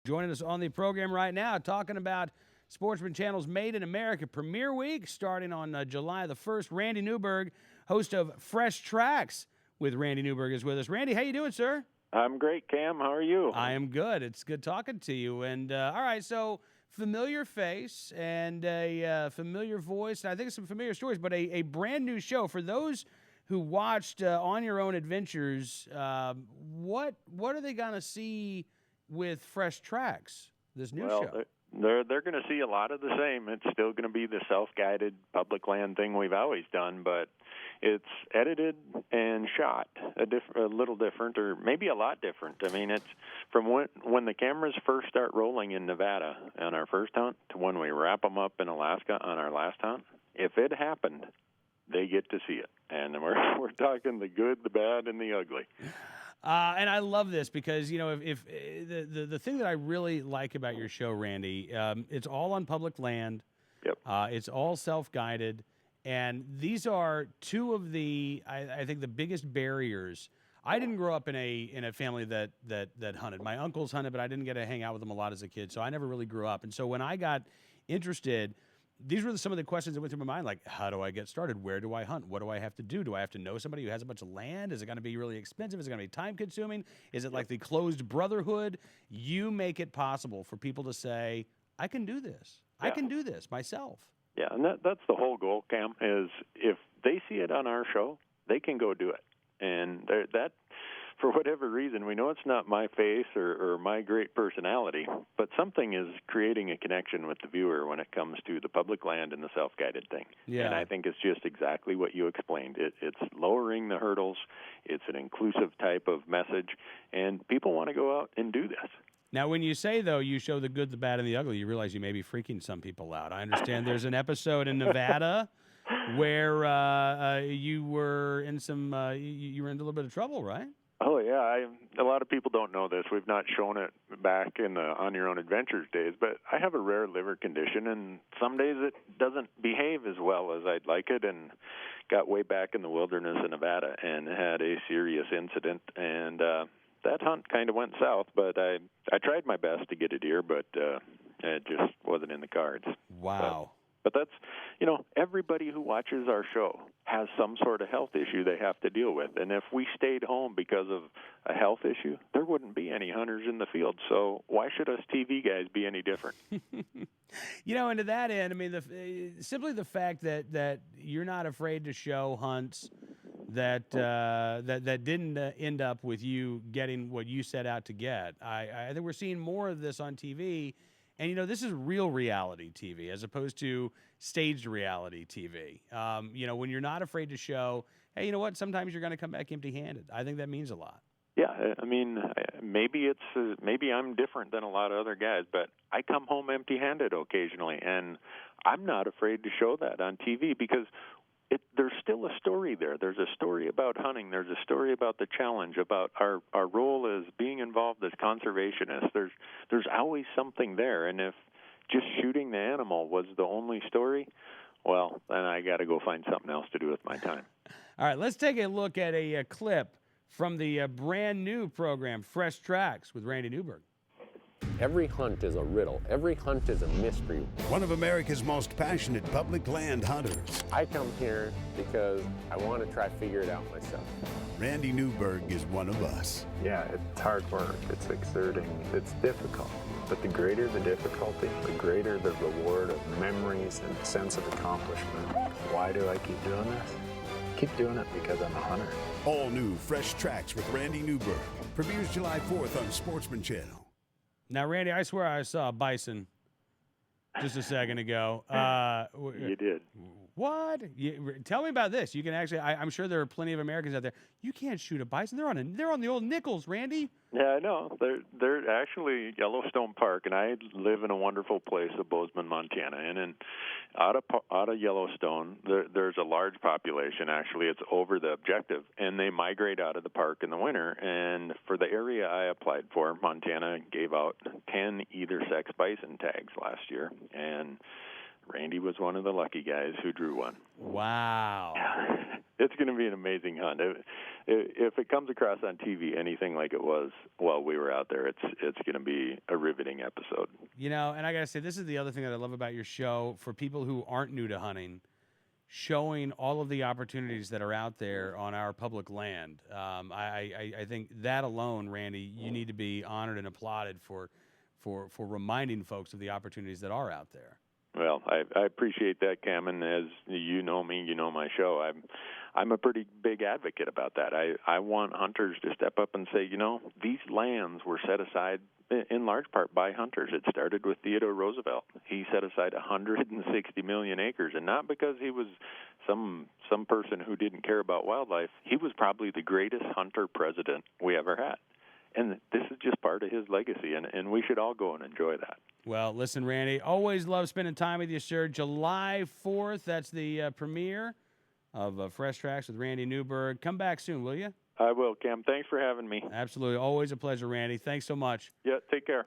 Joining us on the program right now, talking about Sportsman Channel's Made in America Premiere Week, starting on July the 1st. Randy Newberg, host of Fresh Tracks with Randy Newberg, is with us. Randy, how you doing, sir? I'm great, Cam. How are you? I am good. It's good talking to you. And all right, so familiar face and a familiar voice, and I think some familiar stories, but a brand new show. For those who watched On Your Own Adventures, what are they going to see with Fresh Tracks, this new show? They're going to see a lot of the same. It's still going to be the self-guided public land thing we've always done, but it's edited and shot a little different, or maybe a lot different. I mean, it's from when the cameras first start rolling in Nevada on our first hunt to when we wrap them up in Alaska on our last hunt. If it happened, they get to see it, and we're talking the good, the bad, and the ugly. And I love this because, you know, if the thing that I really like about your show, Randy, it's all on public land. Yep. It's all self-guided, and these are two of the I think the biggest barriers. I didn't grow up in a family that hunted. My uncles hunted, but I didn't get to hang out with them a lot as a kid, so I never really grew up. And so when I got interested, these were some of the questions that went through my mind, like, how do I get started? Where do I hunt? What do I have to do? Do I have to know somebody who has a bunch of land? Is it going to be really expensive? Is it going to be time-consuming? Is it like the closed brotherhood? You make it possible for people to say, I can do this. Yeah. I can do this myself. Yeah, and that's the whole goal, Cam, is if they see it on our show, they can go do it. And that, for whatever reason, we know it's not my face or my great personality, but something is creating a connection with the viewer when it comes to the public land and the self-guided thing. Yeah. And I think it's just exactly what you explained. It's lowering the hurdles. It's an inclusive type of message, and people want to go out and do this. Now, when you say, though, you show the good, the bad, and the ugly, you realize you may be freaking some people out. I understand there's an episode in Nevada where you were in you were in a little bit of trouble, right? Oh, yeah. A lot of people don't know this. We've not shown it back in the On Your Own Adventures days, but I have a rare liver condition, and some days it doesn't behave as well as I'd like it, and got way back in the wilderness in Nevada and had a serious incident, and that hunt kind of went south, but I tried my best to get a deer, but it just wasn't in the cards. Wow. But that's, you know, everybody who watches our show has some sort of health issue they have to deal with. And if we stayed home because of a health issue, there wouldn't be any hunters in the field. So why should us TV guys be any different? You know, and to that end, I mean, simply the fact that you're not afraid to show hunts that didn't end up with you getting what you set out to get. I think we're seeing more of this on TV. And, you know, this is real reality TV as opposed to staged reality TV. You know, when you're not afraid to show, hey, you know what, sometimes you're going to come back empty-handed. I think that means a lot. Yeah, I mean, maybe I'm different than a lot of other guys, but I come home empty-handed occasionally, and I'm not afraid to show that on TV because there's still a story there. There's a story about hunting. There's a story about the challenge, about our role as being involved as conservationists. There's always something there, and if just shooting the animal was the only story, well, then I got to go find something else to do with my time. All right, let's take a look at a clip from the brand new program, Fresh Tracks with Randy Newberg. Every hunt is a riddle. Every hunt is a mystery. One of America's most passionate public land hunters. I come here because I want to try to figure it out myself. Randy Newberg is one of us. Yeah, it's hard work. It's exerting. It's difficult. But the greater the difficulty, the greater the reward of memories and sense of accomplishment. Why do I keep doing this? I keep doing it because I'm a hunter. All new Fresh Tracks with Randy Newberg. Premieres July 4th on Sportsman Channel. Now, Randy, I swear I saw a bison just a second ago. You did. What? Tell me about this. You can actually. I'm sure there are plenty of Americans out there. You can't shoot a bison. They're on the old nickels, Randy. Yeah, I know. They're actually Yellowstone Park, and I live in a wonderful place of Bozeman, Montana. And out of Yellowstone, there's a large population. Actually, it's over the objective, and they migrate out of the park in the winter. And for the area I applied for, Montana gave out 10 either sex bison tags last year, and Randy was one of the lucky guys who drew one. Wow. It's going to be an amazing hunt. If it comes across on TV anything like it was while we were out there, it's going to be a riveting episode. You know, and I got to say, this is the other thing that I love about your show for people who aren't new to hunting, showing all of the opportunities that are out there on our public land. I think that alone, Randy, you need to be honored and applauded for reminding folks of the opportunities that are out there. Well, I appreciate that, Cam, and as you know me, you know my show. I'm a pretty big advocate about that. I want hunters to step up and say, you know, these lands were set aside in large part by hunters. It started with Theodore Roosevelt. He set aside 160 million acres, and not because he was some person who didn't care about wildlife. He was probably the greatest hunter president we ever had. And this is just part of his legacy, and we should all go and enjoy that. Well, listen, Randy, always love spending time with you, sir. July 4th, that's the premiere of Fresh Tracks with Randy Newberg. Come back soon, will you? I will, Cam. Thanks for having me. Absolutely. Always a pleasure, Randy. Thanks so much. Yeah, take care.